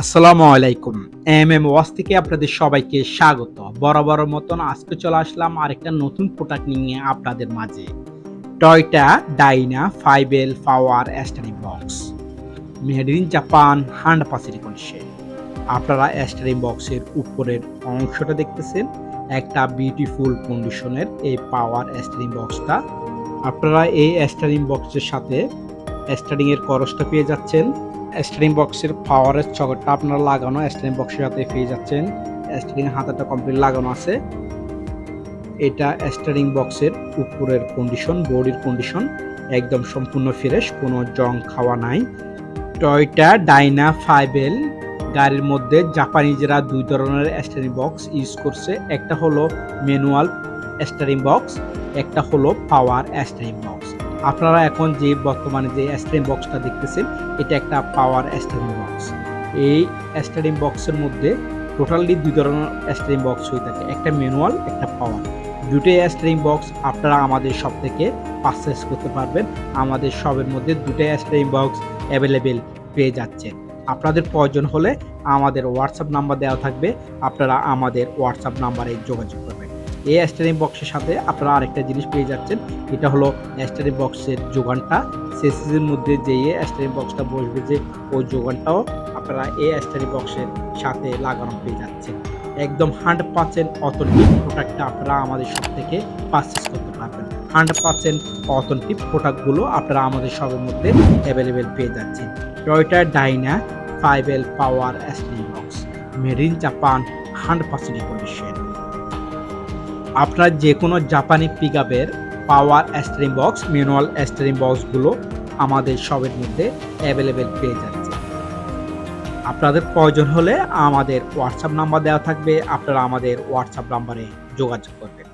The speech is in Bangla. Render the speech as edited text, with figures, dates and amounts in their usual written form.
আসসালামু আলাইকুম। এম.এম ওয়ার্কস থেকে আপনাদের সবাইকে স্বাগত। বরাবরের মতন আজকে চলে আসলাম আরেকটা নতুন প্রোডাক্ট নিয়ে আপনাদের মাঝে। Toyota Dyna 5L power steering box. Made in Japan 100% condition. আপনারা স্টিয়ারিং বক্সের উপরের অংশটা দেখতেছেন। একটা বিউটিফুল কন্ডিশনের এই পাওয়ার স্টিয়ারিং বক্সটা। আপনারা এই স্টিয়ারিং বক্সের সাথে স্টিয়ারিং এর করসটা পেয়ে যাচ্ছেন। স্টিয়ারিং বক্সের পাওয়ারের চকটা আপনারা লাগানো স্টিয়ারিং বক্সের সাথে পেয়ে যাচ্ছেন। স্টিয়ারিং হাতাটা কমপ্লিট লাগানো আছে। এটা স্টিয়ারিং বক্সের উপরের কন্ডিশন, বডির কন্ডিশন একদম সম্পূর্ণ ফ্রেশ, কোনো জং খাওয়া নাই। টয়োটা ডাইনা 5L গাড়ির মধ্যে জাপানিজরা দুই ধরনের স্টিয়ারিং বক্স ইউজ করছে। একটা হলো ম্যানুয়াল স্টিয়ারিং বক্স, একটা হলো পাওয়ার স্টিয়ারিং বক্স। আপনারা এখন যে বর্তমানে যে স্টিয়ারিং বক্সটা দেখতেছেন এটা একটা পাওয়ার স্টিয়ারিং বক্স। এই স্টিয়ারিং বক্সের মধ্যে টোটালি দুই ধরনের স্টিয়ারিং বক্স হয়ে থাকে, একটা ম্যানুয়াল একটা পাওয়ার। দুটোই স্টিয়ারিং বক্স আপনারা আমাদের শপ থেকে পারচেজ করতে পারবেন। আমাদের শপের মধ্যে দুটোই স্টিয়ারিং বক্স অ্যাভেলেবেল পেয়ে যাচ্ছেন। আপনাদের প্রয়োজন হলে আমাদের হোয়াটসঅ্যাপ নাম্বার দেওয়া থাকবে, আপনারা আমাদের হোয়াটসঅ্যাপ নাম্বারে যোগাযোগ করবেন। এই স্টিয়ারিং বক্সের সাথে আপনারা আরেকটা জিনিস পেয়ে যাচ্ছেন, এটা হলো স্টিয়ারিং বক্সের যোগানটা। সেসিসের মধ্যে যে স্টিয়ারিং বক্সটা বসবে যে ওই যোগানটাও আপনারা এই স্টিয়ারিং বক্সের সাথে লাগানো পেয়ে যাচ্ছেন। একদম 100% অথেন্টিক প্রোডাক্টটা আপনারা আমাদের শপ থেকে পারচেজ করতে পারবেন। 100% অথেন্টিক প্রোডাক্টগুলো আপনারা আমাদের শপের মধ্যে অ্যাভেলেবেল পেয়ে যাচ্ছেন। Toyota Dyna 5L power steering box, made in Japan 100% condition. আপনার যে কোনো জাপানি পিকআপের power steering box, manual steering বক্সগুলো আমাদের শপের মধ্যে অ্যাভেলেবেল পেয়ে যাচ্ছে। আপনাদের প্রয়োজন হলে আমাদের হোয়াটসঅ্যাপ নাম্বার দেওয়া থাকবে, আপনারা আমাদের হোয়াটসঅ্যাপ নাম্বারে যোগাযোগ করবেন।